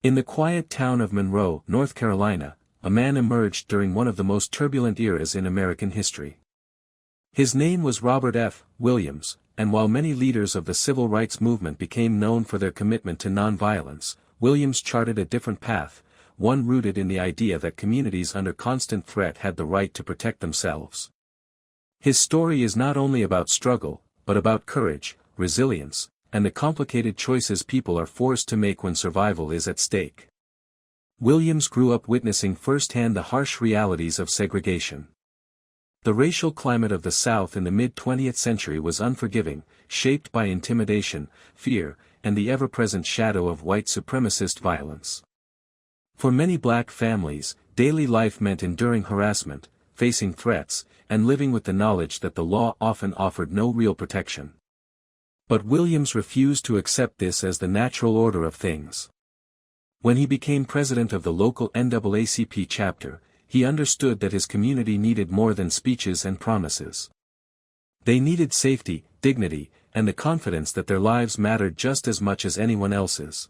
In the quiet town of Monroe, North Carolina, a man emerged during one of the most turbulent eras in American history. His name was Robert F. Williams, and while many leaders of the civil rights movement became known for their commitment to nonviolence, Williams charted a different path, one rooted in the idea that communities under constant threat had the right to protect themselves. His story is not only about struggle, but about courage, resilience, and the complicated choices people are forced to make when survival is at stake. Williams grew up witnessing firsthand the harsh realities of segregation. The racial climate of the South in the mid-20th century was unforgiving, shaped by intimidation, fear, and the ever-present shadow of white supremacist violence. For many black families, daily life meant enduring harassment, facing threats, and living with the knowledge that the law often offered no real protection. But Williams refused to accept this as the natural order of things. When he became president of the local NAACP chapter, he understood that his community needed more than speeches and promises. They needed safety, dignity, and the confidence that their lives mattered just as much as anyone else's.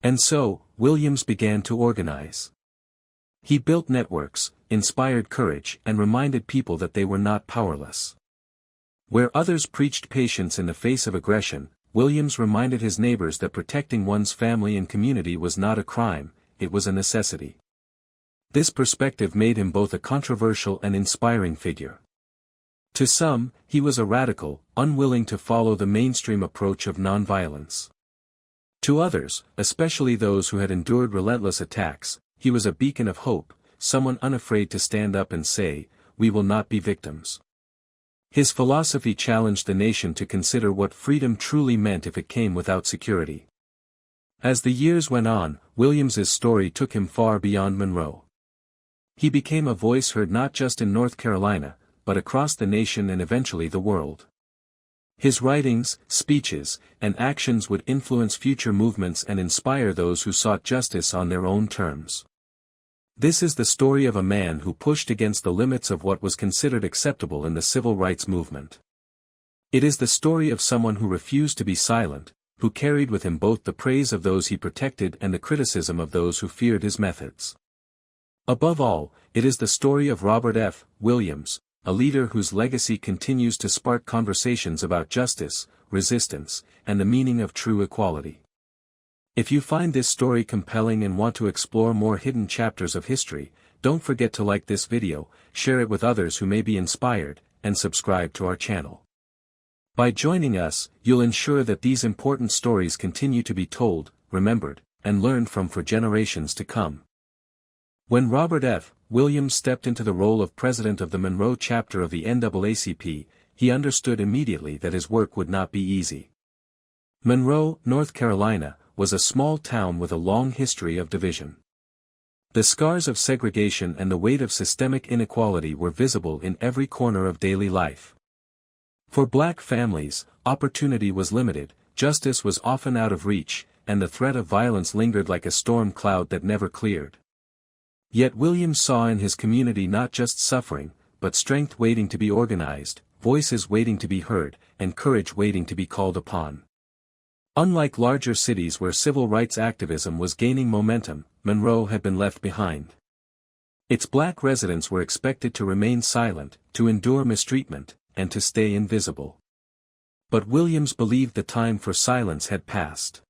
And so, Williams began to organize. He built networks, inspired courage, and reminded people that they were not powerless. Where others preached patience in the face of aggression, Williams reminded his neighbors that protecting one's family and community was not a crime, it was a necessity. This perspective made him both a controversial and inspiring figure. To some, he was a radical, unwilling to follow the mainstream approach of nonviolence. To others, especially those who had endured relentless attacks, he was a beacon of hope, someone unafraid to stand up and say, "We will not be victims." His philosophy challenged the nation to consider what freedom truly meant if it came without security. As the years went on, Williams's story took him far beyond Monroe. He became a voice heard not just in North Carolina, but across the nation and eventually the world. His writings, speeches, and actions would influence future movements and inspire those who sought justice on their own terms. This is the story of a man who pushed against the limits of what was considered acceptable in the civil rights movement. It is the story of someone who refused to be silent, who carried with him both the praise of those he protected and the criticism of those who feared his methods. Above all, it is the story of Robert F. Williams, a leader whose legacy continues to spark conversations about justice, resistance, and the meaning of true equality. If you find this story compelling and want to explore more hidden chapters of history, don't forget to like this video, share it with others who may be inspired, and subscribe to our channel. By joining us, you'll ensure that these important stories continue to be told, remembered, and learned from for generations to come. When Robert F. Williams stepped into the role of president of the Monroe chapter of the NAACP, he understood immediately that his work would not be easy. Monroe, North Carolina, was a small town with a long history of division. The scars of segregation and the weight of systemic inequality were visible in every corner of daily life. For black families, opportunity was limited, justice was often out of reach, and the threat of violence lingered like a storm cloud that never cleared. Yet Williams saw in his community not just suffering, but strength waiting to be organized, voices waiting to be heard, and courage waiting to be called upon. Unlike larger cities where civil rights activism was gaining momentum, Monroe had been left behind. Its black residents were expected to remain silent, to endure mistreatment, and to stay invisible. But Williams believed the time for silence had passed.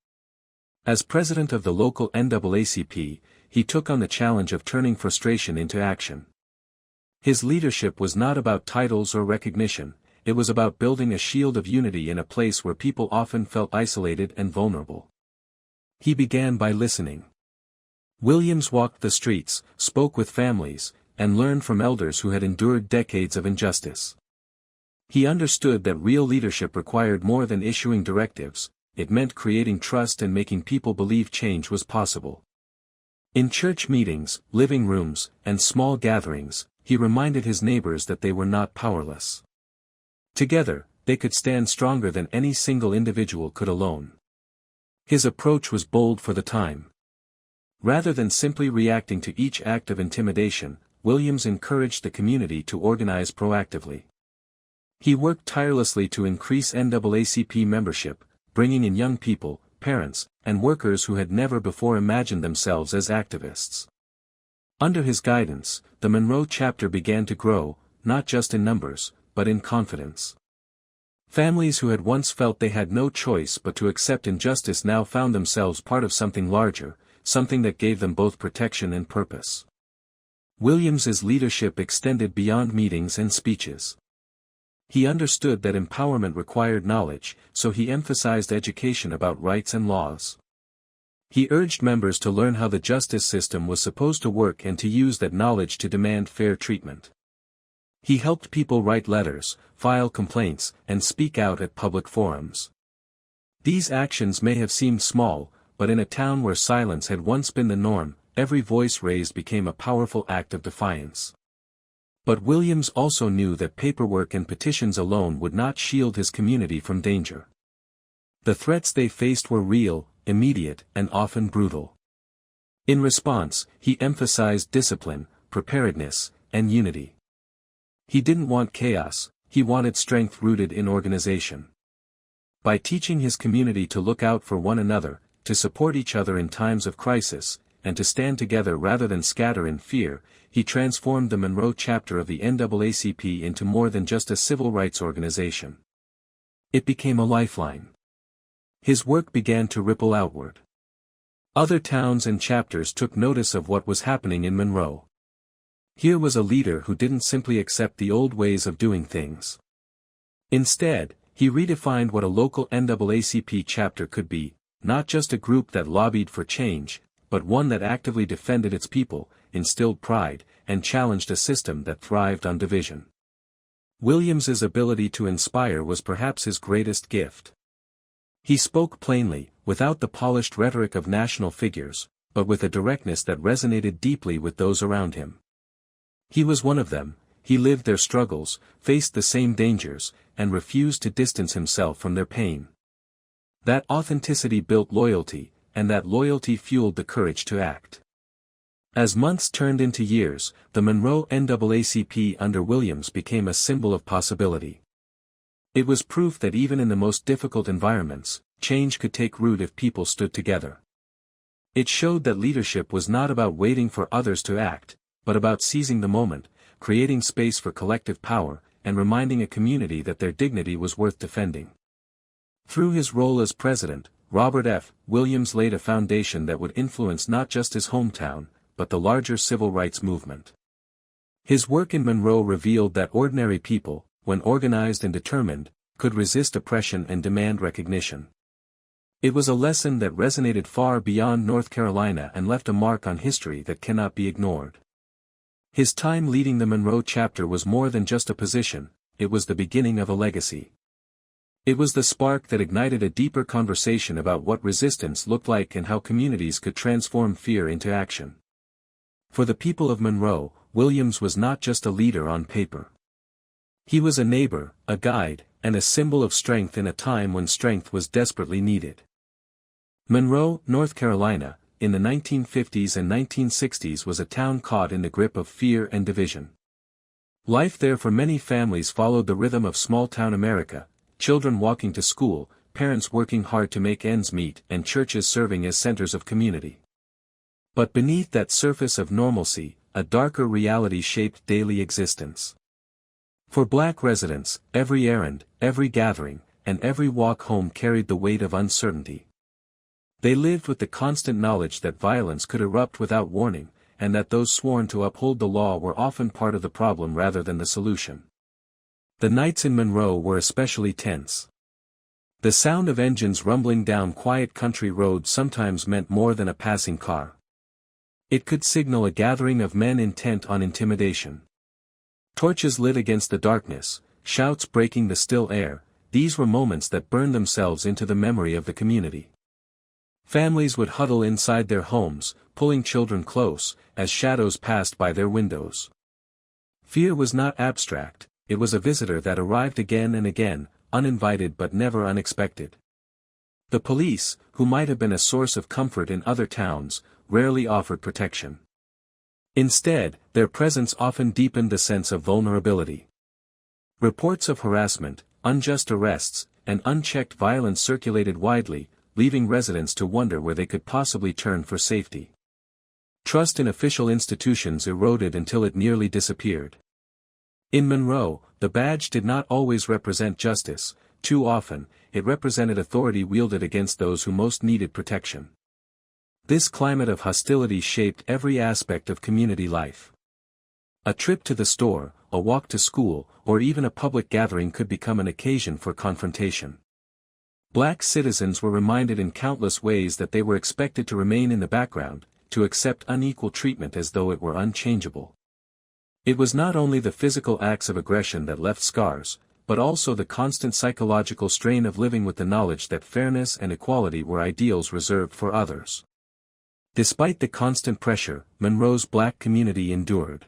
As president of the local NAACP, he took on the challenge of turning frustration into action. His leadership was not about titles or recognition, it was about building a shield of unity in a place where people often felt isolated and vulnerable. He began by listening. Williams walked the streets, spoke with families, and learned from elders who had endured decades of injustice. He understood that real leadership required more than issuing directives, it meant creating trust and making people believe change was possible. In church meetings, living rooms, and small gatherings, he reminded his neighbors that they were not powerless. Together, they could stand stronger than any single individual could alone. His approach was bold for the time. Rather than simply reacting to each act of intimidation, Williams encouraged the community to organize proactively. He worked tirelessly to increase NAACP membership, bringing in young people, parents, and workers who had never before imagined themselves as activists. Under his guidance, the Monroe chapter began to grow, not just in numbers, but in confidence. Families who had once felt they had no choice but to accept injustice now found themselves part of something larger, something that gave them both protection and purpose. Williams's leadership extended beyond meetings and speeches. He understood that empowerment required knowledge, so he emphasized education about rights and laws. He urged members to learn how the justice system was supposed to work and to use that knowledge to demand fair treatment. He helped people write letters, file complaints, and speak out at public forums. These actions may have seemed small, but in a town where silence had once been the norm, every voice raised became a powerful act of defiance. But Williams also knew that paperwork and petitions alone would not shield his community from danger. The threats they faced were real, immediate, and often brutal. In response, he emphasized discipline, preparedness, and unity. He didn't want chaos, he wanted strength rooted in organization. By teaching his community to look out for one another, to support each other in times of crisis, and to stand together rather than scatter in fear, he transformed the Monroe chapter of the NAACP into more than just a civil rights organization. It became a lifeline. His work began to ripple outward. Other towns and chapters took notice of what was happening in Monroe. Here was a leader who didn't simply accept the old ways of doing things. Instead, he redefined what a local NAACP chapter could be, not just a group that lobbied for change, but one that actively defended its people, instilled pride, and challenged a system that thrived on division. Williams's ability to inspire was perhaps his greatest gift. He spoke plainly, without the polished rhetoric of national figures, but with a directness that resonated deeply with those around him. He was one of them, he lived their struggles, faced the same dangers, and refused to distance himself from their pain. That authenticity built loyalty, and that loyalty fueled the courage to act. As months turned into years, the Monroe NAACP under Williams became a symbol of possibility. It was proof that even in the most difficult environments, change could take root if people stood together. It showed that leadership was not about waiting for others to act, but about seizing the moment, creating space for collective power, and reminding a community that their dignity was worth defending. Through his role as president, Robert F. Williams laid a foundation that would influence not just his hometown, but the larger civil rights movement. His work in Monroe revealed that ordinary people, when organized and determined, could resist oppression and demand recognition. It was a lesson that resonated far beyond North Carolina and left a mark on history that cannot be ignored. His time leading the Monroe chapter was more than just a position, it was the beginning of a legacy. It was the spark that ignited a deeper conversation about what resistance looked like and how communities could transform fear into action. For the people of Monroe, Williams was not just a leader on paper. He was a neighbor, a guide, and a symbol of strength in a time when strength was desperately needed. Monroe, North Carolina, in the 1950s and 1960s was a town caught in the grip of fear and division. Life there for many families followed the rhythm of small-town America, children walking to school, parents working hard to make ends meet, and churches serving as centers of community. But beneath that surface of normalcy, a darker reality shaped daily existence. For Black residents, every errand, every gathering, and every walk home carried the weight of uncertainty. They lived with the constant knowledge that violence could erupt without warning, and that those sworn to uphold the law were often part of the problem rather than the solution. The nights in Monroe were especially tense. The sound of engines rumbling down quiet country roads sometimes meant more than a passing car. It could signal a gathering of men intent on intimidation. Torches lit against the darkness, shouts breaking the still air, these were moments that burned themselves into the memory of the community. Families would huddle inside their homes, pulling children close, as shadows passed by their windows. Fear was not abstract, it was a visitor that arrived again and again, uninvited but never unexpected. The police, who might have been a source of comfort in other towns, rarely offered protection. Instead, their presence often deepened the sense of vulnerability. Reports of harassment, unjust arrests, and unchecked violence circulated widely, leaving residents to wonder where they could possibly turn for safety. Trust in official institutions eroded until it nearly disappeared. In Monroe, the badge did not always represent justice; too often, it represented authority wielded against those who most needed protection. This climate of hostility shaped every aspect of community life. A trip to the store, a walk to school, or even a public gathering could become an occasion for confrontation. Black citizens were reminded in countless ways that they were expected to remain in the background, to accept unequal treatment as though it were unchangeable. It was not only the physical acts of aggression that left scars, but also the constant psychological strain of living with the knowledge that fairness and equality were ideals reserved for others. Despite the constant pressure, Monroe's black community endured.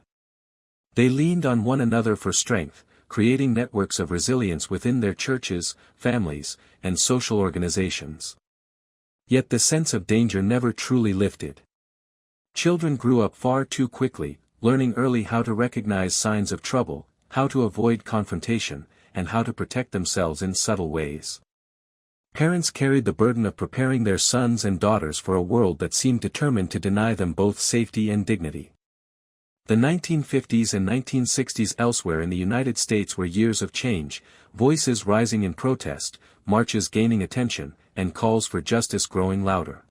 They leaned on one another for strength, creating networks of resilience within their churches, families, and social organizations. Yet the sense of danger never truly lifted. Children grew up far too quickly, learning early how to recognize signs of trouble, how to avoid confrontation, and how to protect themselves in subtle ways. Parents carried the burden of preparing their sons and daughters for a world that seemed determined to deny them both safety and dignity. The 1950s and 1960s elsewhere in the United States were years of change, voices rising in protest, marches gaining attention, and calls for justice growing louder.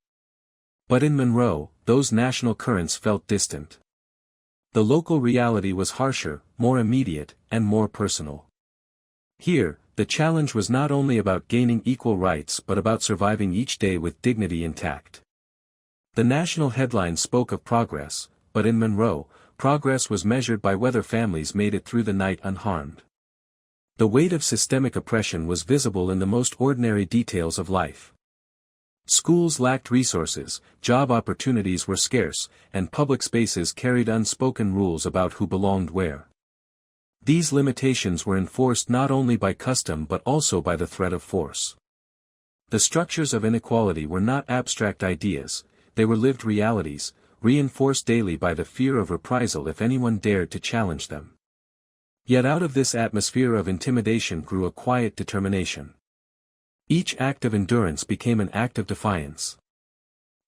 But in Monroe, those national currents felt distant. The local reality was harsher, more immediate, and more personal. Here, the challenge was not only about gaining equal rights but about surviving each day with dignity intact. The national headlines spoke of progress, but in Monroe, progress was measured by whether families made it through the night unharmed. The weight of systemic oppression was visible in the most ordinary details of life. Schools lacked resources, job opportunities were scarce, and public spaces carried unspoken rules about who belonged where. These limitations were enforced not only by custom but also by the threat of force. The structures of inequality were not abstract ideas, they were lived realities, reinforced daily by the fear of reprisal if anyone dared to challenge them. Yet out of this atmosphere of intimidation grew a quiet determination. Each act of endurance became an act of defiance.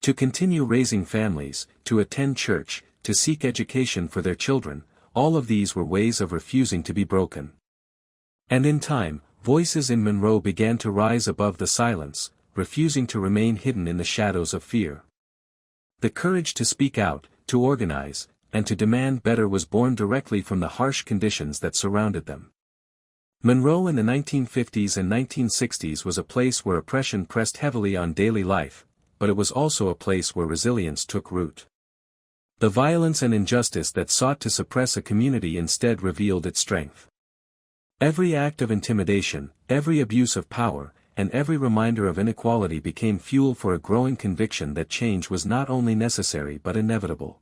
To continue raising families, to attend church, to seek education for their children, all of these were ways of refusing to be broken. And in time, voices in Monroe began to rise above the silence, refusing to remain hidden in the shadows of fear. The courage to speak out, to organize, and to demand better was born directly from the harsh conditions that surrounded them. Monroe in the 1950s and 1960s was a place where oppression pressed heavily on daily life, but it was also a place where resilience took root. The violence and injustice that sought to suppress a community instead revealed its strength. Every act of intimidation, every abuse of power, and every reminder of inequality became fuel for a growing conviction that change was not only necessary but inevitable.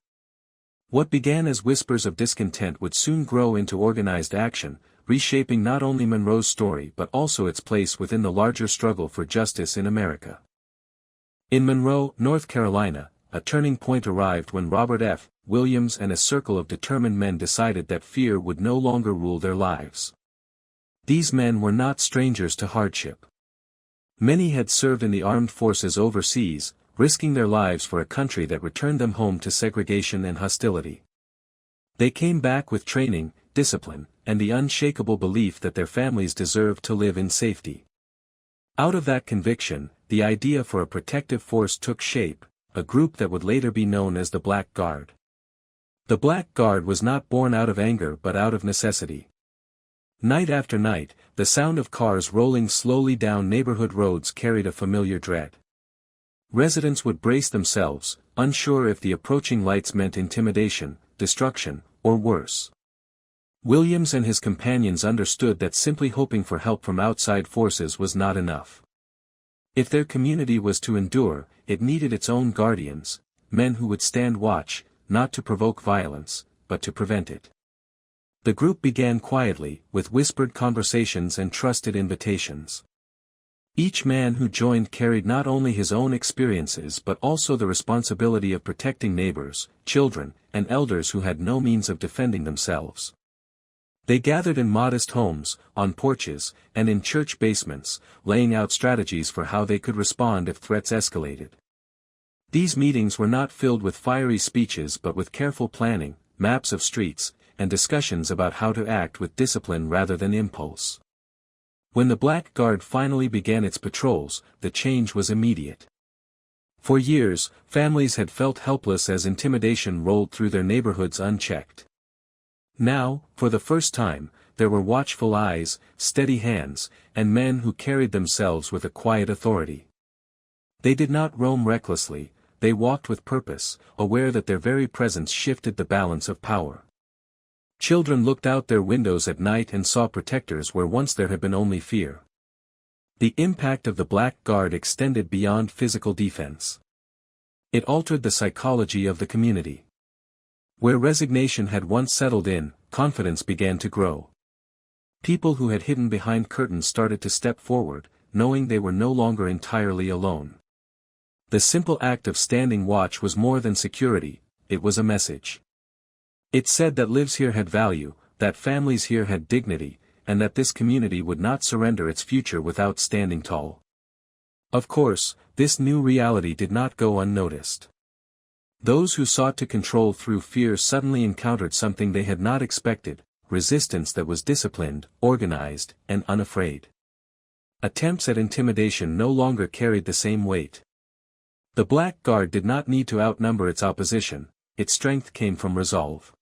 What began as whispers of discontent would soon grow into organized action, reshaping not only Monroe's story but also its place within the larger struggle for justice in America. In Monroe, North Carolina, a turning point arrived when Robert F. Williams and a circle of determined men decided that fear would no longer rule their lives. These men were not strangers to hardship. Many had served in the armed forces overseas, risking their lives for a country that returned them home to segregation and hostility. They came back with training, discipline, and the unshakable belief that their families deserved to live in safety. Out of that conviction, the idea for a protective force took shape, a group that would later be known as the Black Guard. The Black Guard was not born out of anger but out of necessity. Night after night, the sound of cars rolling slowly down neighborhood roads carried a familiar dread. Residents would brace themselves, unsure if the approaching lights meant intimidation, destruction, or worse. Williams and his companions understood that simply hoping for help from outside forces was not enough. If their community was to endure, it needed its own guardians, men who would stand watch, not to provoke violence, but to prevent it. The group began quietly, with whispered conversations and trusted invitations. Each man who joined carried not only his own experiences but also the responsibility of protecting neighbors, children, and elders who had no means of defending themselves. They gathered in modest homes, on porches, and in church basements, laying out strategies for how they could respond if threats escalated. These meetings were not filled with fiery speeches but with careful planning, maps of streets, and discussions about how to act with discipline rather than impulse. When the Black Guard finally began its patrols, the change was immediate. For years, families had felt helpless as intimidation rolled through their neighborhoods unchecked. Now, for the first time, there were watchful eyes, steady hands, and men who carried themselves with a quiet authority. They did not roam recklessly, they walked with purpose, aware that their very presence shifted the balance of power. Children looked out their windows at night and saw protectors where once there had been only fear. The impact of the Black Guard extended beyond physical defense. It altered the psychology of the community. Where resignation had once settled in, confidence began to grow. People who had hidden behind curtains started to step forward, knowing they were no longer entirely alone. The simple act of standing watch was more than security, it was a message. It said that lives here had value, that families here had dignity, and that this community would not surrender its future without standing tall. Of course, this new reality did not go unnoticed. Those who sought to control through fear suddenly encountered something they had not expected, resistance that was disciplined, organized, and unafraid. Attempts at intimidation no longer carried the same weight. The Black Guard did not need to outnumber its opposition, its strength came from resolve.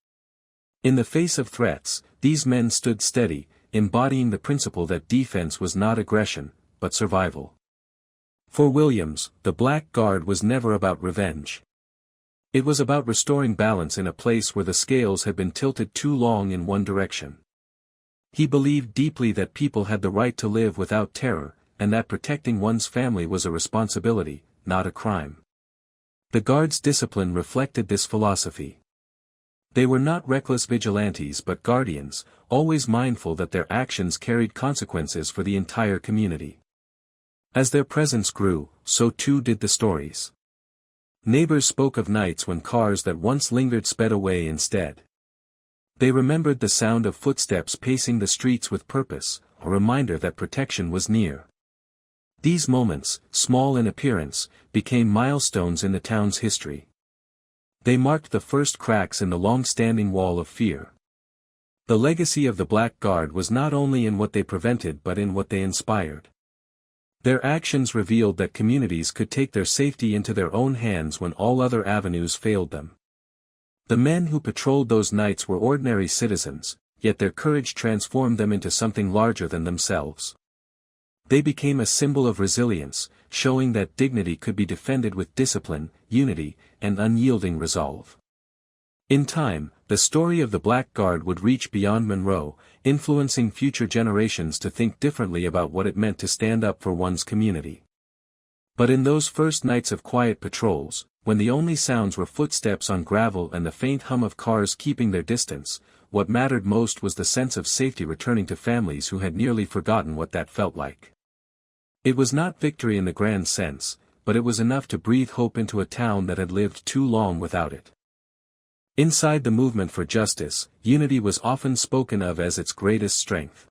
In the face of threats, these men stood steady, embodying the principle that defense was not aggression, but survival. For Williams, the Black Guard was never about revenge. It was about restoring balance in a place where the scales had been tilted too long in one direction. He believed deeply that people had the right to live without terror, and that protecting one's family was a responsibility, not a crime. The Guard's discipline reflected this philosophy. They were not reckless vigilantes but guardians, always mindful that their actions carried consequences for the entire community. As their presence grew, so too did the stories. Neighbors spoke of nights when cars that once lingered sped away instead. They remembered the sound of footsteps pacing the streets with purpose, a reminder that protection was near. These moments, small in appearance, became milestones in the town's history. They marked the first cracks in the long-standing wall of fear. The legacy of the Black Guard was not only in what they prevented but in what they inspired. Their actions revealed that communities could take their safety into their own hands when all other avenues failed them. The men who patrolled those nights were ordinary citizens, yet their courage transformed them into something larger than themselves. They became a symbol of resilience, showing that dignity could be defended with discipline, unity, and unyielding resolve. In time, the story of the Black Guard would reach beyond Monroe, influencing future generations to think differently about what it meant to stand up for one's community. But in those first nights of quiet patrols, when the only sounds were footsteps on gravel and the faint hum of cars keeping their distance, what mattered most was the sense of safety returning to families who had nearly forgotten what that felt like. It was not victory in the grand sense, but it was enough to breathe hope into a town that had lived too long without it. Inside the movement for justice, unity was often spoken of as its greatest strength.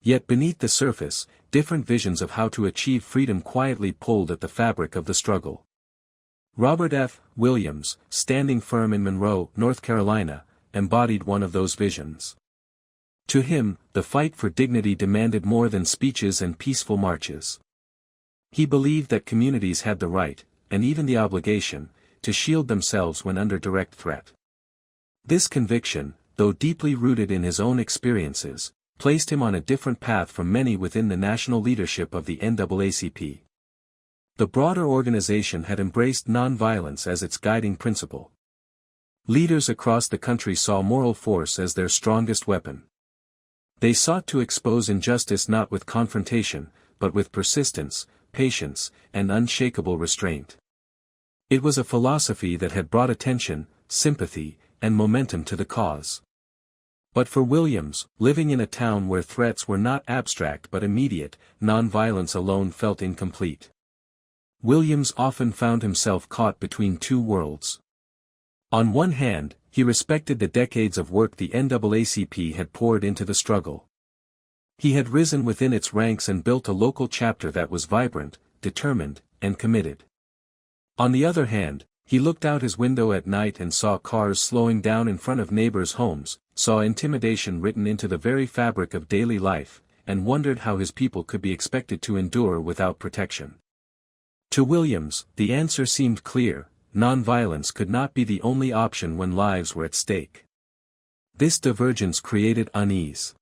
Yet beneath the surface, different visions of how to achieve freedom quietly pulled at the fabric of the struggle. Robert F. Williams, standing firm in Monroe, North Carolina, embodied one of those visions. To him, the fight for dignity demanded more than speeches and peaceful marches. He believed that communities had the right, and even the obligation, to shield themselves when under direct threat. This conviction, though deeply rooted in his own experiences, placed him on a different path from many within the national leadership of the NAACP. The broader organization had embraced nonviolence as its guiding principle. Leaders across the country saw moral force as their strongest weapon. They sought to expose injustice not with confrontation, but with persistence, patience, and unshakable restraint. It was a philosophy that had brought attention, sympathy, and momentum to the cause. But for Williams, living in a town where threats were not abstract but immediate, nonviolence alone felt incomplete. Williams often found himself caught between two worlds. On one hand, he respected the decades of work the NAACP had poured into the struggle. He had risen within its ranks and built a local chapter that was vibrant, determined, and committed. On the other hand, he looked out his window at night and saw cars slowing down in front of neighbors' homes, saw intimidation written into the very fabric of daily life, and wondered how his people could be expected to endure without protection. To Williams, the answer seemed clear: nonviolence could not be the only option when lives were at stake. This divergence created unease.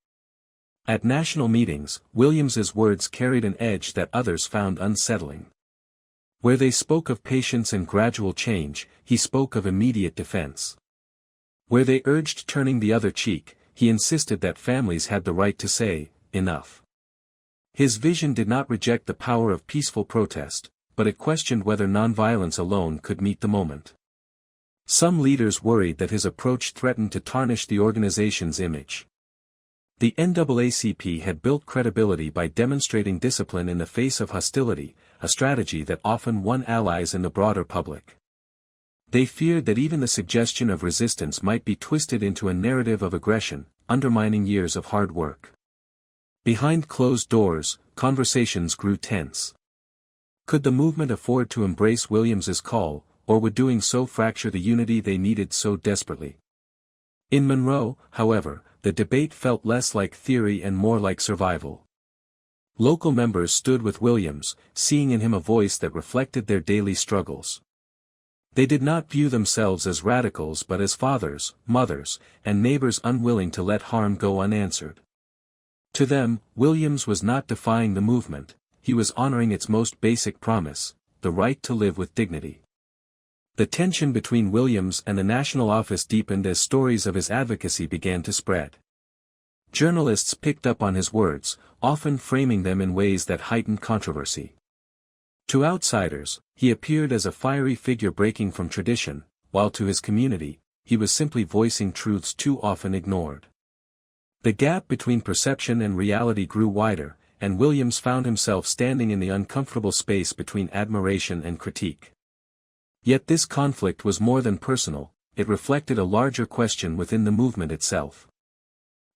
At national meetings, Williams's words carried an edge that others found unsettling. Where they spoke of patience and gradual change, he spoke of immediate defense. Where they urged turning the other cheek, he insisted that families had the right to say, enough. His vision did not reject the power of peaceful protest, but it questioned whether nonviolence alone could meet the moment. Some leaders worried that his approach threatened to tarnish the organization's image. The NAACP had built credibility by demonstrating discipline in the face of hostility, a strategy that often won allies in the broader public. They feared that even the suggestion of resistance might be twisted into a narrative of aggression, undermining years of hard work. Behind closed doors, conversations grew tense. Could the movement afford to embrace Williams's call, or would doing so fracture the unity they needed so desperately? In Monroe, however, the debate felt less like theory and more like survival. Local members stood with Williams, seeing in him a voice that reflected their daily struggles. They did not view themselves as radicals but as fathers, mothers, and neighbors unwilling to let harm go unanswered. To them, Williams was not defying the movement, he was honoring its most basic promise, the right to live with dignity. The tension between Williams and the national office deepened as stories of his advocacy began to spread. Journalists picked up on his words, often framing them in ways that heightened controversy. To outsiders, he appeared as a fiery figure breaking from tradition, while to his community, he was simply voicing truths too often ignored. The gap between perception and reality grew wider, and Williams found himself standing in the uncomfortable space between admiration and critique. Yet this conflict was more than personal, it reflected a larger question within the movement itself.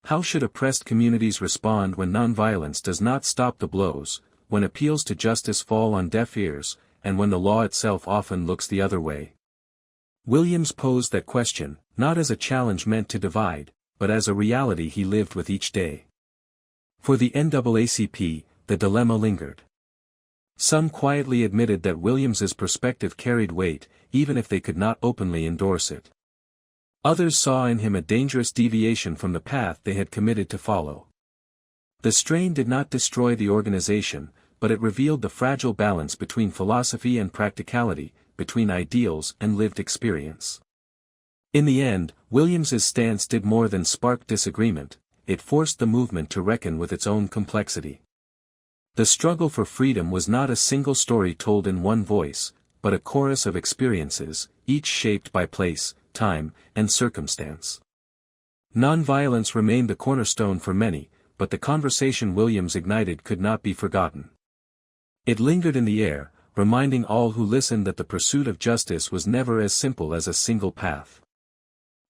How should oppressed communities respond when nonviolence does not stop the blows, when appeals to justice fall on deaf ears, and when the law itself often looks the other way? Williams posed that question, not as a challenge meant to divide, but as a reality he lived with each day. For the NAACP, the dilemma lingered. Some quietly admitted that Williams's perspective carried weight, even if they could not openly endorse it. Others saw in him a dangerous deviation from the path they had committed to follow. The strain did not destroy the organization, but it revealed the fragile balance between philosophy and practicality, between ideals and lived experience. In the end, Williams's stance did more than spark disagreement, it forced the movement to reckon with its own complexity. The struggle for freedom was not a single story told in one voice, but a chorus of experiences, each shaped by place, time, and circumstance. Nonviolence remained the cornerstone for many, but the conversation Williams ignited could not be forgotten. It lingered in the air, reminding all who listened that the pursuit of justice was never as simple as a single path.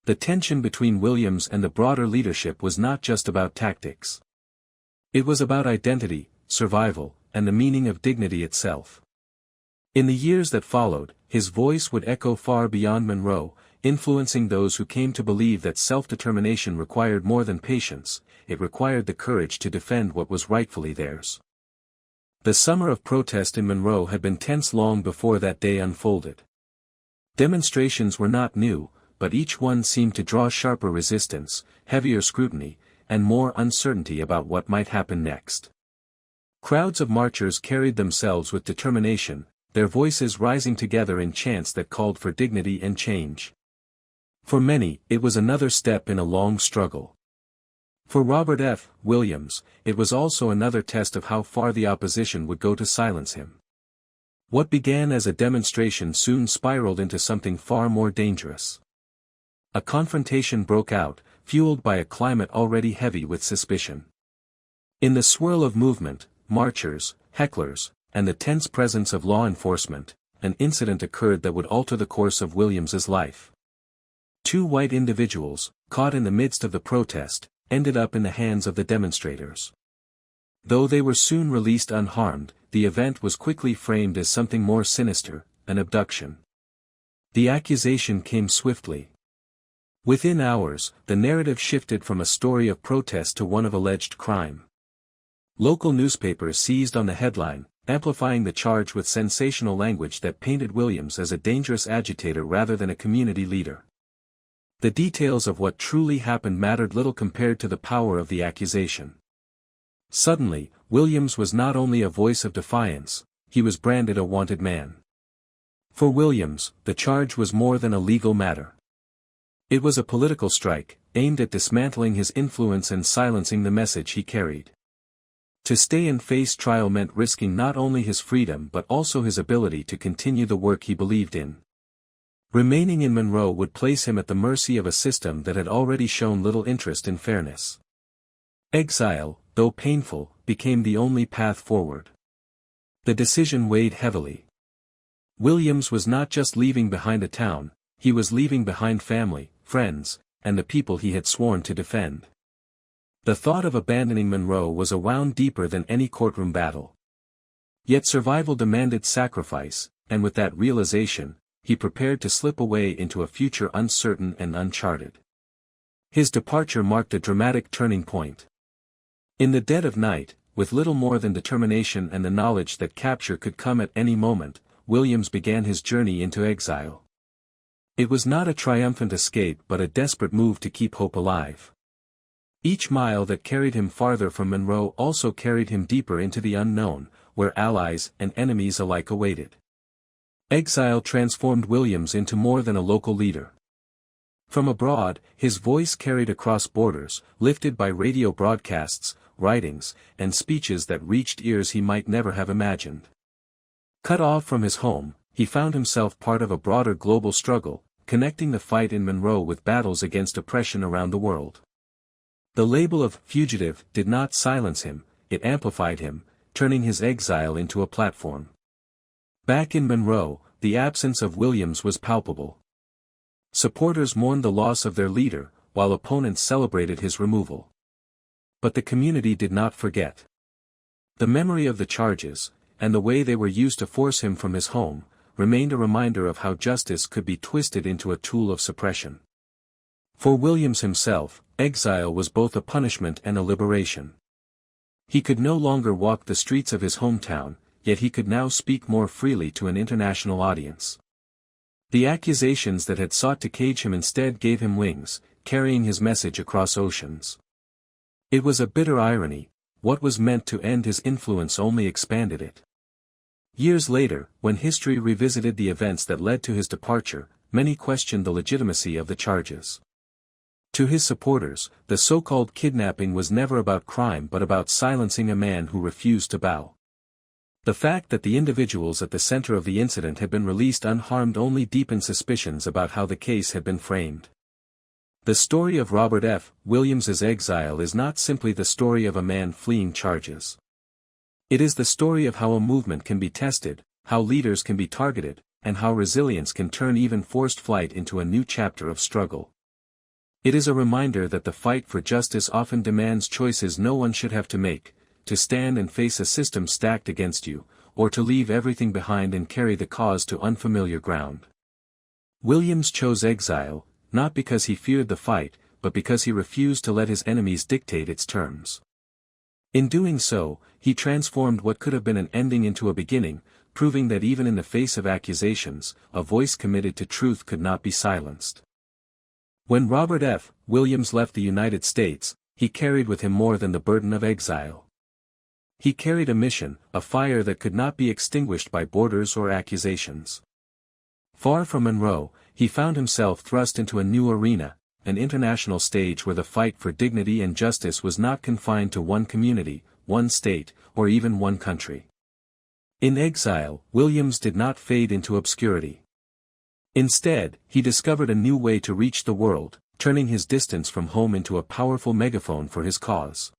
The tension between Williams and the broader leadership was not just about tactics. It was about identity, survival, and the meaning of dignity itself. In the years that followed, his voice would echo far beyond Monroe, influencing those who came to believe that self-determination required more than patience, it required the courage to defend what was rightfully theirs. The summer of protest in Monroe had been tense long before that day unfolded. Demonstrations were not new, but each one seemed to draw sharper resistance, heavier scrutiny, and more uncertainty about what might happen next. Crowds of marchers carried themselves with determination, their voices rising together in chants that called for dignity and change. For many, it was another step in a long struggle. For Robert F. Williams, it was also another test of how far the opposition would go to silence him. What began as a demonstration soon spiraled into something far more dangerous. A confrontation broke out, fueled by a climate already heavy with suspicion. In the swirl of movement, marchers, hecklers, and the tense presence of law enforcement, an incident occurred that would alter the course of Williams's life. Two white individuals, caught in the midst of the protest, ended up in the hands of the demonstrators. Though they were soon released unharmed, the event was quickly framed as something more sinister, an abduction. The accusation came swiftly. Within hours, the narrative shifted from a story of protest to one of alleged crime. Local newspapers seized on the headline, amplifying the charge with sensational language that painted Williams as a dangerous agitator rather than a community leader. The details of what truly happened mattered little compared to the power of the accusation. Suddenly, Williams was not only a voice of defiance, he was branded a wanted man. For Williams, the charge was more than a legal matter. It was a political strike, aimed at dismantling his influence and silencing the message he carried. To stay and face trial meant risking not only his freedom but also his ability to continue the work he believed in. Remaining in Monroe would place him at the mercy of a system that had already shown little interest in fairness. Exile, though painful, became the only path forward. The decision weighed heavily. Williams was not just leaving behind a town, he was leaving behind family, friends, and the people he had sworn to defend. The thought of abandoning Monroe was a wound deeper than any courtroom battle. Yet survival demanded sacrifice, and with that realization, he prepared to slip away into a future uncertain and uncharted. His departure marked a dramatic turning point. In the dead of night, with little more than determination and the knowledge that capture could come at any moment, Williams began his journey into exile. It was not a triumphant escape but a desperate move to keep hope alive. Each mile that carried him farther from Monroe also carried him deeper into the unknown, where allies and enemies alike awaited. Exile transformed Williams into more than a local leader. From abroad, his voice carried across borders, lifted by radio broadcasts, writings, and speeches that reached ears he might never have imagined. Cut off from his home, he found himself part of a broader global struggle, connecting the fight in Monroe with battles against oppression around the world. The label of fugitive did not silence him, it amplified him, turning his exile into a platform. Back in Monroe, the absence of Williams was palpable. Supporters mourned the loss of their leader, while opponents celebrated his removal. But the community did not forget. The memory of the charges, and the way they were used to force him from his home, remained a reminder of how justice could be twisted into a tool of suppression. For Williams himself, exile was both a punishment and a liberation. He could no longer walk the streets of his hometown, yet he could now speak more freely to an international audience. The accusations that had sought to cage him instead gave him wings, carrying his message across oceans. It was a bitter irony, what was meant to end his influence only expanded it. Years later, when history revisited the events that led to his departure, many questioned the legitimacy of the charges. To his supporters, the so-called kidnapping was never about crime but about silencing a man who refused to bow. The fact that the individuals at the center of the incident had been released unharmed only deepened suspicions about how the case had been framed. The story of Robert F. Williams's exile is not simply the story of a man fleeing charges. It is the story of how a movement can be tested, how leaders can be targeted, and how resilience can turn even forced flight into a new chapter of struggle. It is a reminder that the fight for justice often demands choices no one should have to make, to stand and face a system stacked against you, or to leave everything behind and carry the cause to unfamiliar ground. Williams chose exile, not because he feared the fight, but because he refused to let his enemies dictate its terms. In doing so, he transformed what could have been an ending into a beginning, proving that even in the face of accusations, a voice committed to truth could not be silenced. When Robert F. Williams left the United States, he carried with him more than the burden of exile. He carried a mission, a fire that could not be extinguished by borders or accusations. Far from Monroe, he found himself thrust into a new arena, an international stage where the fight for dignity and justice was not confined to one community, one state, or even one country. In exile, Williams did not fade into obscurity. Instead, he discovered a new way to reach the world, turning his distance from home into a powerful megaphone for his cause.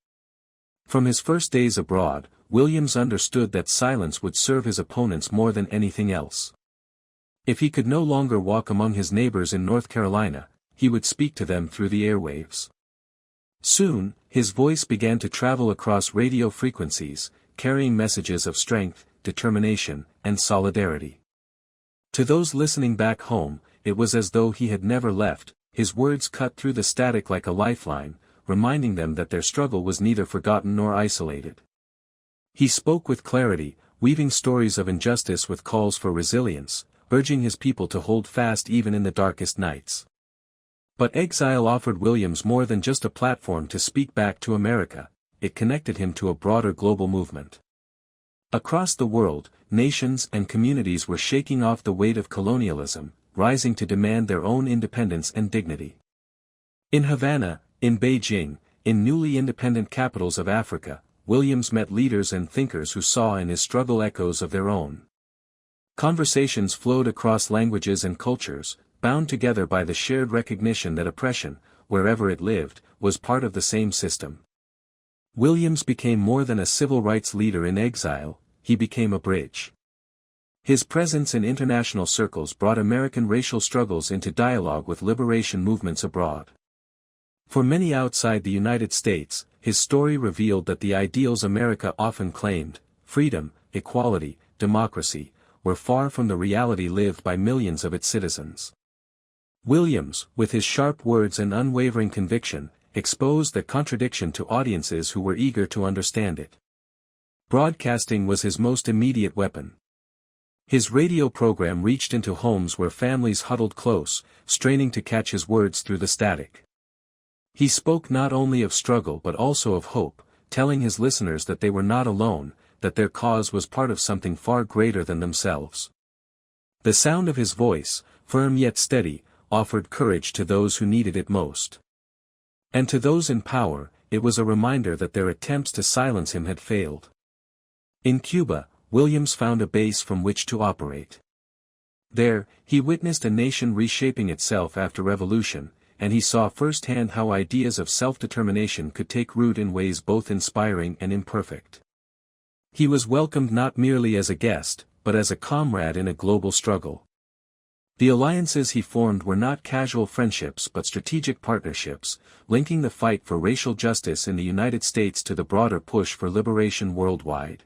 From his first days abroad, Williams understood that silence would serve his opponents more than anything else. If he could no longer walk among his neighbors in North Carolina, he would speak to them through the airwaves. Soon, his voice began to travel across radio frequencies, carrying messages of strength, determination, and solidarity. To those listening back home, it was as though he had never left. His words cut through the static like a lifeline, reminding them that their struggle was neither forgotten nor isolated. He spoke with clarity, weaving stories of injustice with calls for resilience, urging his people to hold fast even in the darkest nights. But exile offered Williams more than just a platform to speak back to America, it connected him to a broader global movement. Across the world, nations and communities were shaking off the weight of colonialism, rising to demand their own independence and dignity. In Havana, in Beijing, in newly independent capitals of Africa, Williams met leaders and thinkers who saw in his struggle echoes of their own. Conversations flowed across languages and cultures, bound together by the shared recognition that oppression, wherever it lived, was part of the same system. Williams became more than a civil rights leader in exile, he became a bridge. His presence in international circles brought American racial struggles into dialogue with liberation movements abroad. For many outside the United States, his story revealed that the ideals America often claimed, freedom, equality, democracy, were far from the reality lived by millions of its citizens. Williams, with his sharp words and unwavering conviction, exposed that contradiction to audiences who were eager to understand it. Broadcasting was his most immediate weapon. His radio program reached into homes where families huddled close, straining to catch his words through the static. He spoke not only of struggle but also of hope, telling his listeners that they were not alone, that their cause was part of something far greater than themselves. The sound of his voice, firm yet steady, offered courage to those who needed it most. And to those in power, it was a reminder that their attempts to silence him had failed. In Cuba, Williams found a base from which to operate. There, he witnessed a nation reshaping itself after revolution, and he saw firsthand how ideas of self-determination could take root in ways both inspiring and imperfect. He was welcomed not merely as a guest, but as a comrade in a global struggle. The alliances he formed were not casual friendships but strategic partnerships, linking the fight for racial justice in the United States to the broader push for liberation worldwide.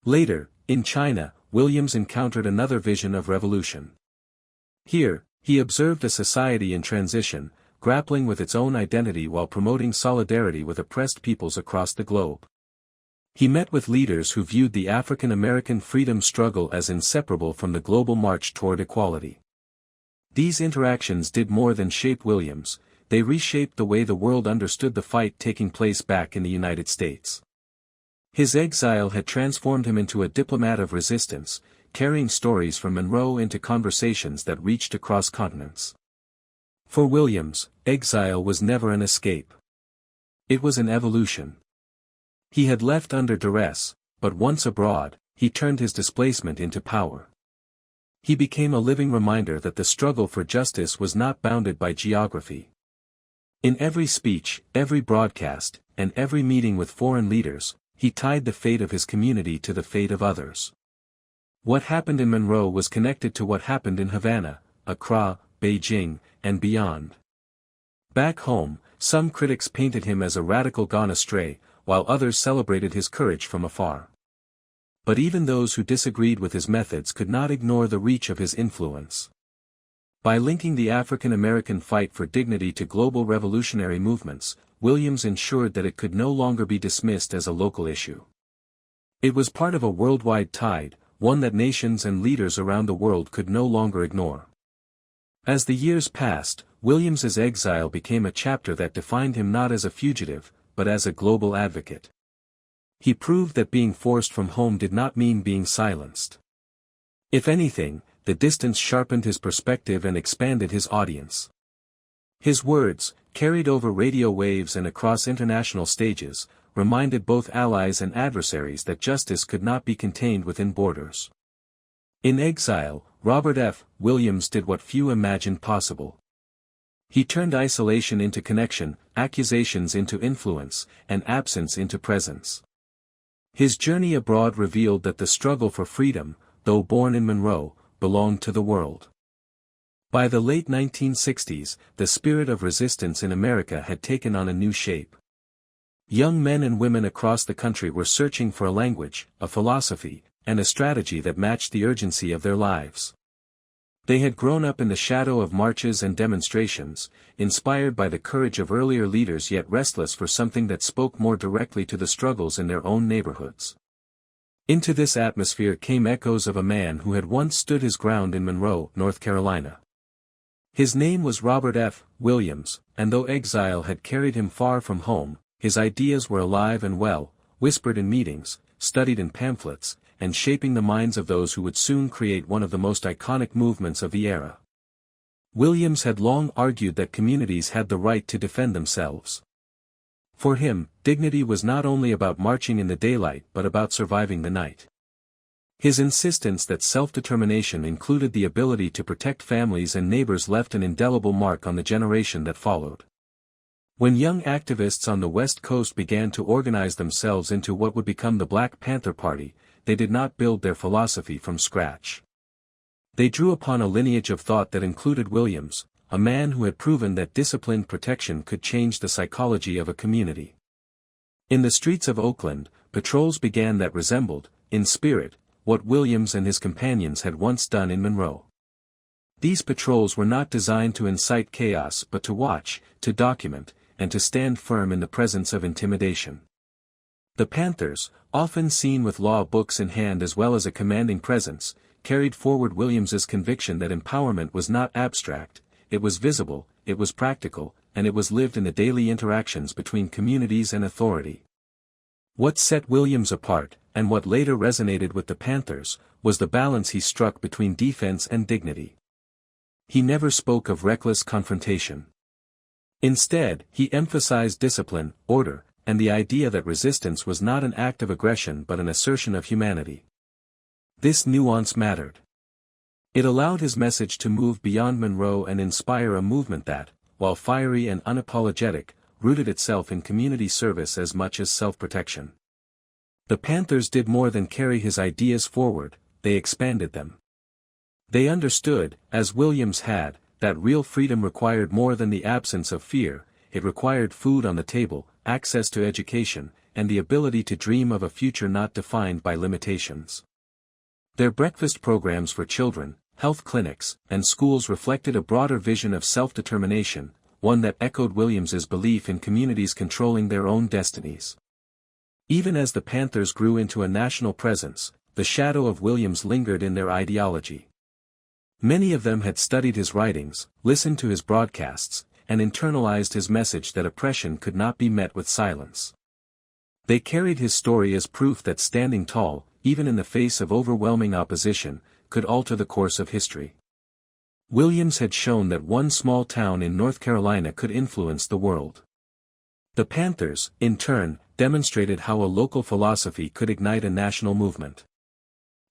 Later, in China, Williams encountered another vision of revolution. Here, he observed a society in transition, grappling with its own identity while promoting solidarity with oppressed peoples across the globe. He met with leaders who viewed the African American freedom struggle as inseparable from the global march toward equality. These interactions did more than shape Williams, they reshaped the way the world understood the fight taking place back in the United States. His exile had transformed him into a diplomat of resistance, carrying stories from Monroe into conversations that reached across continents. For Williams, exile was never an escape. It was an evolution. He had left under duress, but once abroad, he turned his displacement into power. He became a living reminder that the struggle for justice was not bounded by geography. In every speech, every broadcast, and every meeting with foreign leaders, he tied the fate of his community to the fate of others. What happened in Monroe was connected to what happened in Havana, Accra, Beijing, and beyond. Back home, some critics painted him as a radical gone astray, while others celebrated his courage from afar. But even those who disagreed with his methods could not ignore the reach of his influence. By linking the African American fight for dignity to global revolutionary movements, Williams ensured that it could no longer be dismissed as a local issue. It was part of a worldwide tide, one that nations and leaders around the world could no longer ignore. As the years passed, Williams's exile became a chapter that defined him not as a fugitive, but as a global advocate. He proved that being forced from home did not mean being silenced. If anything, the distance sharpened his perspective and expanded his audience. His words, carried over radio waves and across international stages, reminded both allies and adversaries that justice could not be contained within borders. In exile, Robert F. Williams did what few imagined possible. He turned isolation into connection, accusations into influence, and absence into presence. His journey abroad revealed that the struggle for freedom, though born in Monroe, belonged to the world. By the late 1960s, the spirit of resistance in America had taken on a new shape. Young men and women across the country were searching for a language, a philosophy, and a strategy that matched the urgency of their lives. They had grown up in the shadow of marches and demonstrations, inspired by the courage of earlier leaders yet restless for something that spoke more directly to the struggles in their own neighborhoods. Into this atmosphere came echoes of a man who had once stood his ground in Monroe, North Carolina. His name was Robert F. Williams, and though exile had carried him far from home, his ideas were alive and well, whispered in meetings, studied in pamphlets, and shaping the minds of those who would soon create one of the most iconic movements of the era. Williams had long argued that communities had the right to defend themselves. For him, dignity was not only about marching in the daylight but about surviving the night. His insistence that self-determination included the ability to protect families and neighbors left an indelible mark on the generation that followed. When young activists on the West Coast began to organize themselves into what would become the Black Panther Party, they did not build their philosophy from scratch. They drew upon a lineage of thought that included Williams, a man who had proven that disciplined protection could change the psychology of a community. In the streets of Oakland, patrols began that resembled, in spirit, what Williams and his companions had once done in Monroe. These patrols were not designed to incite chaos but to watch, to document, and to stand firm in the presence of intimidation. The Panthers, often seen with law books in hand as well as a commanding presence, carried forward Williams's conviction that empowerment was not abstract, it was visible, it was practical, and it was lived in the daily interactions between communities and authority. What set Williams apart, and what later resonated with the Panthers, was the balance he struck between defense and dignity. He never spoke of reckless confrontation. Instead, he emphasized discipline, order, and the idea that resistance was not an act of aggression but an assertion of humanity. This nuance mattered. It allowed his message to move beyond Monroe and inspire a movement that, while fiery and unapologetic, rooted itself in community service as much as self-protection. The Panthers did more than carry his ideas forward, they expanded them. They understood, as Williams had, that real freedom required more than the absence of fear, it required food on the table, access to education, and the ability to dream of a future not defined by limitations. Their breakfast programs for children, health clinics, and schools reflected a broader vision of self-determination, one that echoed Williams's belief in communities controlling their own destinies. Even as the Panthers grew into a national presence, the shadow of Williams lingered in their ideology. Many of them had studied his writings, listened to his broadcasts, and internalized his message that oppression could not be met with silence. They carried his story as proof that standing tall, even in the face of overwhelming opposition, could alter the course of history. Williams had shown that one small town in North Carolina could influence the world. The Panthers, in turn, demonstrated how a local philosophy could ignite a national movement.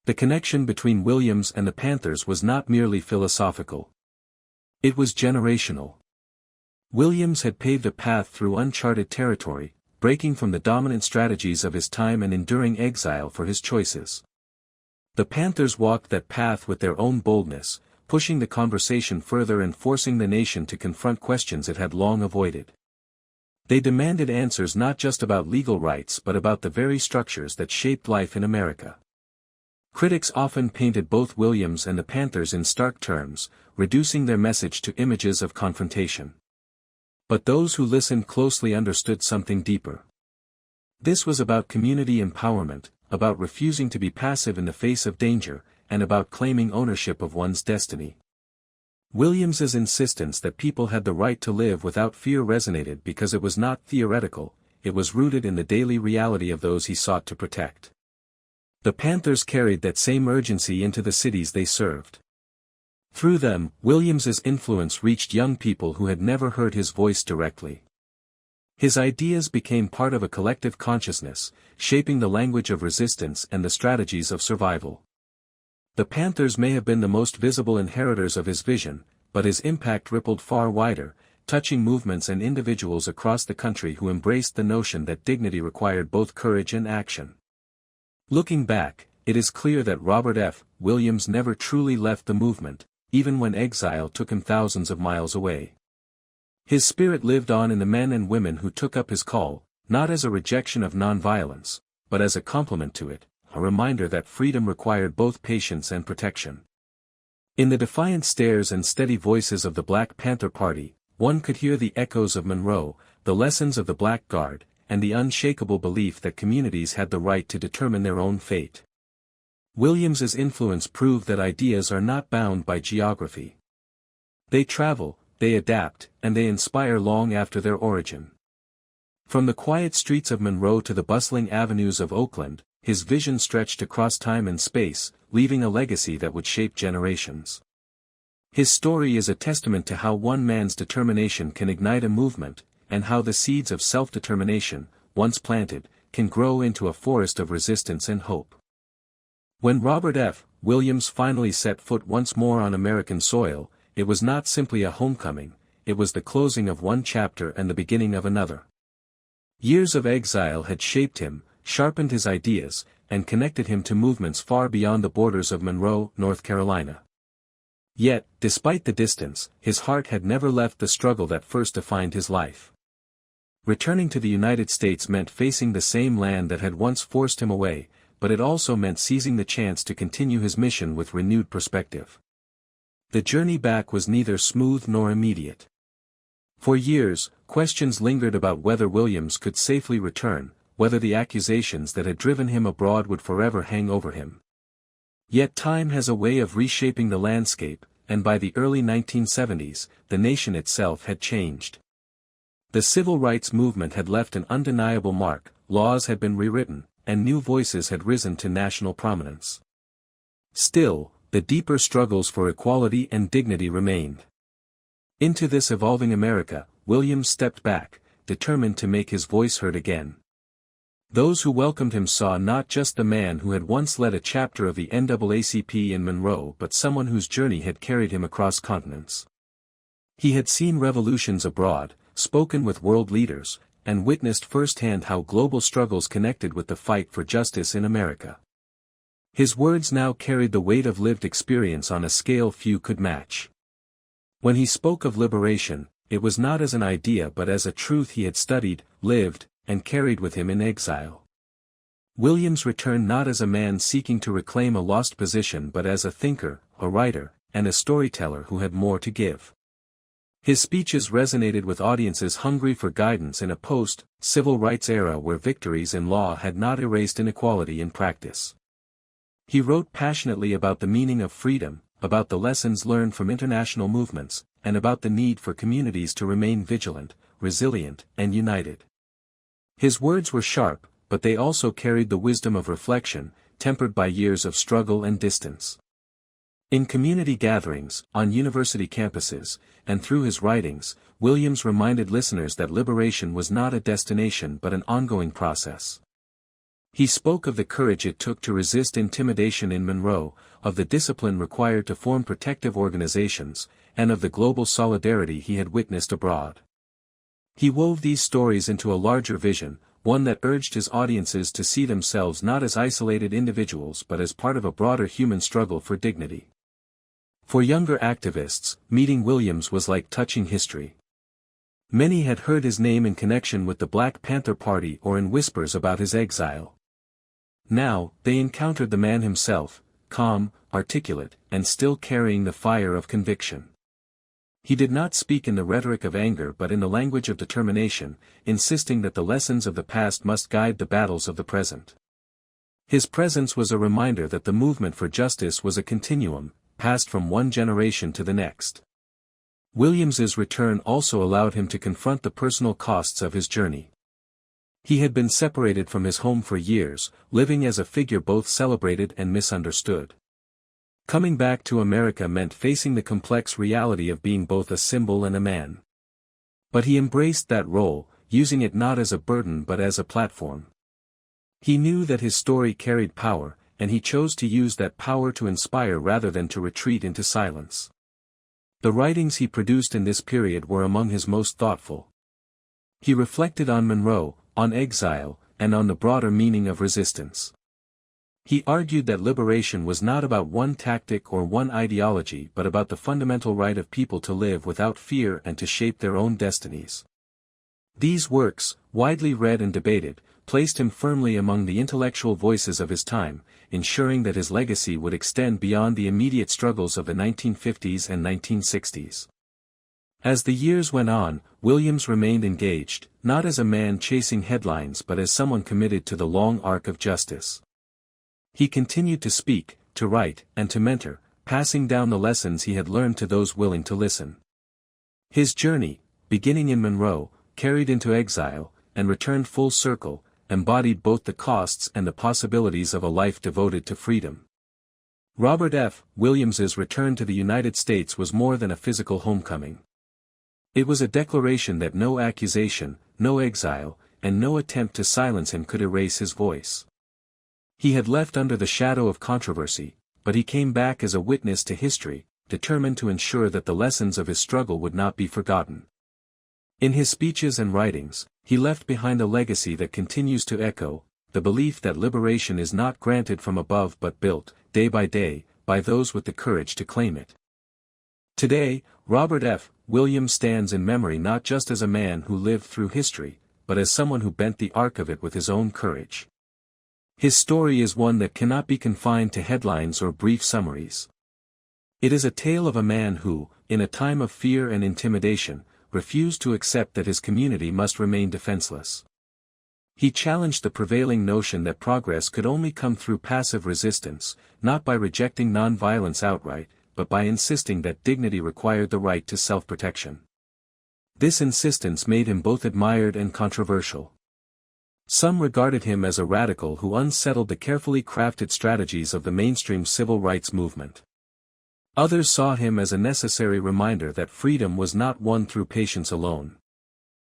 The connection between Williams and the Panthers was not merely philosophical. It was generational. Williams had paved a path through uncharted territory, breaking from the dominant strategies of his time and enduring exile for his choices. The Panthers walked that path with their own boldness, pushing the conversation further and forcing the nation to confront questions it had long avoided. They demanded answers not just about legal rights but about the very structures that shaped life in America. Critics often painted both Williams and the Panthers in stark terms, reducing their message to images of confrontation. But those who listened closely understood something deeper. This was about community empowerment, about refusing to be passive in the face of danger, and about claiming ownership of one's destiny. Williams's insistence that people had the right to live without fear resonated because it was not theoretical, it was rooted in the daily reality of those he sought to protect. The Panthers carried that same urgency into the cities they served. Through them, Williams's influence reached young people who had never heard his voice directly. His ideas became part of a collective consciousness, shaping the language of resistance and the strategies of survival. The Panthers may have been the most visible inheritors of his vision, but his impact rippled far wider, touching movements and individuals across the country who embraced the notion that dignity required both courage and action. Looking back, it is clear that Robert F. Williams never truly left the movement, even when exile took him thousands of miles away. His spirit lived on in the men and women who took up his call, not as a rejection of nonviolence, but as a complement to it, a reminder that freedom required both patience and protection. In the defiant stares and steady voices of the Black Panther Party, one could hear the echoes of Monroe, the lessons of the Black Guard, and the unshakable belief that communities had the right to determine their own fate. Williams's influence proved that ideas are not bound by geography. They travel, they adapt, and they inspire long after their origin. From the quiet streets of Monroe to the bustling avenues of Oakland, his vision stretched across time and space, leaving a legacy that would shape generations. His story is a testament to how one man's determination can ignite a movement, and how the seeds of self-determination, once planted, can grow into a forest of resistance and hope. When Robert F. Williams finally set foot once more on American soil, it was not simply a homecoming, it was the closing of one chapter and the beginning of another. Years of exile had shaped him, sharpened his ideas, and connected him to movements far beyond the borders of Monroe, North Carolina. Yet, despite the distance, his heart had never left the struggle that first defined his life. Returning to the United States meant facing the same land that had once forced him away, but it also meant seizing the chance to continue his mission with renewed perspective. The journey back was neither smooth nor immediate. For years, questions lingered about whether Williams could safely return, whether the accusations that had driven him abroad would forever hang over him. Yet time has a way of reshaping the landscape, and by the early 1970s, the nation itself had changed. The civil rights movement had left an undeniable mark, laws had been rewritten, and new voices had risen to national prominence. Still, the deeper struggles for equality and dignity remained. Into this evolving America, Williams stepped back, determined to make his voice heard again. Those who welcomed him saw not just the man who had once led a chapter of the NAACP in Monroe but someone whose journey had carried him across continents. He had seen revolutions abroad, spoken with world leaders, and witnessed firsthand how global struggles connected with the fight for justice in America. His words now carried the weight of lived experience on a scale few could match. When he spoke of liberation, it was not as an idea but as a truth he had studied, lived, and carried with him in exile. Williams returned not as a man seeking to reclaim a lost position but as a thinker, a writer, and a storyteller who had more to give. His speeches resonated with audiences hungry for guidance in a post-civil rights era where victories in law had not erased inequality in practice. He wrote passionately about the meaning of freedom, about the lessons learned from international movements, and about the need for communities to remain vigilant, resilient, and united. His words were sharp, but they also carried the wisdom of reflection, tempered by years of struggle and distance. In community gatherings, on university campuses, and through his writings, Williams reminded listeners that liberation was not a destination but an ongoing process. He spoke of the courage it took to resist intimidation in Monroe, of the discipline required to form protective organizations, and of the global solidarity he had witnessed abroad. He wove these stories into a larger vision, one that urged his audiences to see themselves not as isolated individuals but as part of a broader human struggle for dignity. For younger activists, meeting Williams was like touching history. Many had heard his name in connection with the Black Panther Party or in whispers about his exile. Now, they encountered the man himself, calm, articulate, and still carrying the fire of conviction. He did not speak in the rhetoric of anger but in the language of determination, insisting that the lessons of the past must guide the battles of the present. His presence was a reminder that the movement for justice was a continuum, passed from one generation to the next. Williams's return also allowed him to confront the personal costs of his journey. He had been separated from his home for years, living as a figure both celebrated and misunderstood. Coming back to America meant facing the complex reality of being both a symbol and a man. But he embraced that role, using it not as a burden but as a platform. He knew that his story carried power, and he chose to use that power to inspire rather than to retreat into silence. The writings he produced in this period were among his most thoughtful. He reflected on Monroe, on exile, and on the broader meaning of resistance. He argued that liberation was not about one tactic or one ideology but about the fundamental right of people to live without fear and to shape their own destinies. These works, widely read and debated, placed him firmly among the intellectual voices of his time, ensuring that his legacy would extend beyond the immediate struggles of the 1950s and 1960s. As the years went on, Williams remained engaged, not as a man chasing headlines but as someone committed to the long arc of justice. He continued to speak, to write, and to mentor, passing down the lessons he had learned to those willing to listen. His journey, beginning in Monroe, carried into exile, and returned full circle, embodied both the costs and the possibilities of a life devoted to freedom. Robert F. Williams's return to the United States was more than a physical homecoming. It was a declaration that no accusation, no exile, and no attempt to silence him could erase his voice. He had left under the shadow of controversy, but he came back as a witness to history, determined to ensure that the lessons of his struggle would not be forgotten. In his speeches and writings, he left behind a legacy that continues to echo, the belief that liberation is not granted from above but built, day, by those with the courage to claim it. Today, Robert F. Williams stands in memory not just as a man who lived through history, but as someone who bent the arc of it with his own courage. His story is one that cannot be confined to headlines or brief summaries. It is a tale of a man who, in a time of fear and intimidation, refused to accept that his community must remain defenseless. He challenged the prevailing notion that progress could only come through passive resistance, not by rejecting nonviolence outright, but by insisting that dignity required the right to self-protection. This insistence made him both admired and controversial. Some regarded him as a radical who unsettled the carefully crafted strategies of the mainstream civil rights movement. Others saw him as a necessary reminder that freedom was not won through patience alone.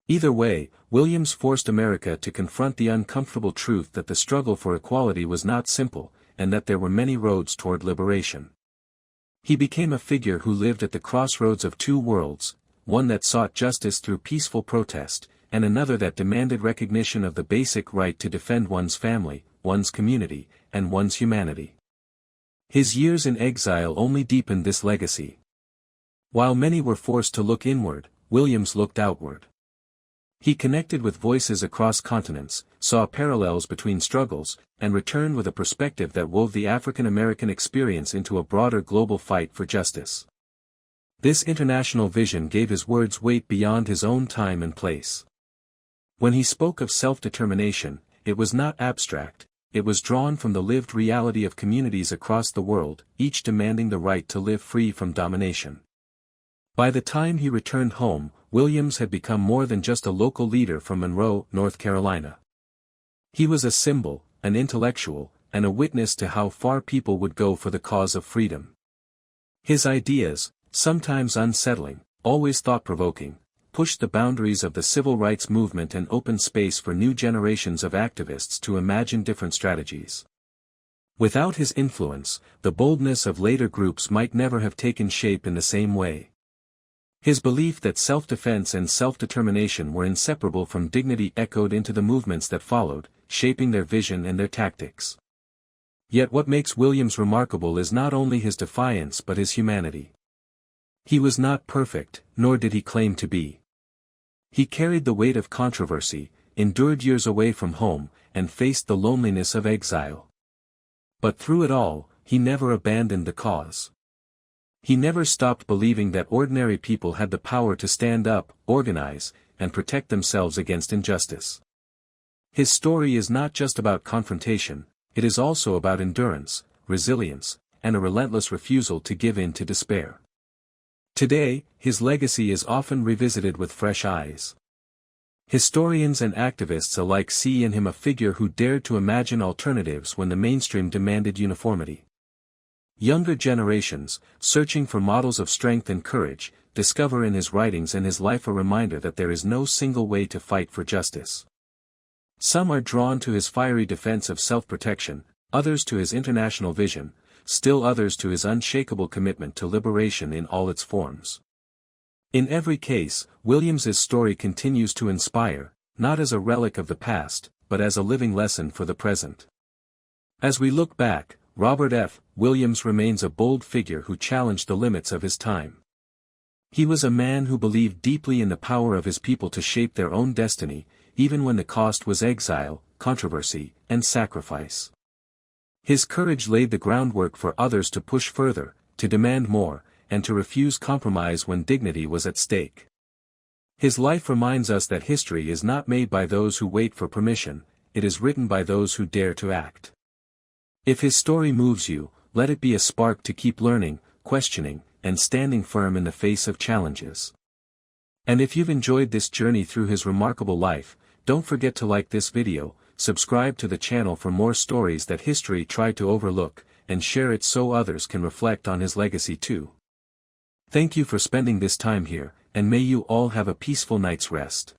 Either way, Williams forced America to confront the uncomfortable truth that the struggle for equality was not simple, and that there were many roads toward liberation. He became a figure who lived at the crossroads of two worlds, one that sought justice through peaceful protest, and another that demanded recognition of the basic right to defend one's family, one's community, and one's humanity. His years in exile only deepened this legacy. While many were forced to look inward, Williams looked outward. He connected with voices across continents, saw parallels between struggles, and returned with a perspective that wove the African American experience into a broader global fight for justice. This international vision gave his words weight beyond his own time and place. When he spoke of self-determination, it was not abstract, it was drawn from the lived reality of communities across the world, each demanding the right to live free from domination. By the time he returned home, Williams had become more than just a local leader from Monroe, North Carolina. He was a symbol, an intellectual, and a witness to how far people would go for the cause of freedom. His ideas, sometimes unsettling, always thought-provoking, pushed the boundaries of the civil rights movement and opened space for new generations of activists to imagine different strategies. Without his influence, the boldness of later groups might never have taken shape in the same way. His belief that self-defense and self-determination were inseparable from dignity echoed into the movements that followed, shaping their vision and their tactics. Yet what makes Williams remarkable is not only his defiance but his humanity. He was not perfect, nor did he claim to be. He carried the weight of controversy, endured years away from home, and faced the loneliness of exile. But through it all, he never abandoned the cause. He never stopped believing that ordinary people had the power to stand up, organize, and protect themselves against injustice. His story is not just about confrontation, it is also about endurance, resilience, and a relentless refusal to give in to despair. Today, his legacy is often revisited with fresh eyes. Historians and activists alike see in him a figure who dared to imagine alternatives when the mainstream demanded uniformity. Younger generations, searching for models of strength and courage, discover in his writings and his life a reminder that there is no single way to fight for justice. Some are drawn to his fiery defense of self-protection, others to his international vision, still others to his unshakable commitment to liberation in all its forms. In every case, Williams's story continues to inspire, not as a relic of the past, but as a living lesson for the present. As we look back, Robert F. Williams remains a bold figure who challenged the limits of his time. He was a man who believed deeply in the power of his people to shape their own destiny, even when the cost was exile, controversy, and sacrifice. His courage laid the groundwork for others to push further, to demand more, and to refuse compromise when dignity was at stake. His life reminds us that history is not made by those who wait for permission, it is written by those who dare to act. If his story moves you, let it be a spark to keep learning, questioning, and standing firm in the face of challenges. And if you've enjoyed this journey through his remarkable life, don't forget to like this video, subscribe to the channel for more stories that history tried to overlook, and share it so others can reflect on his legacy too. Thank you for spending this time here, and may you all have a peaceful night's rest.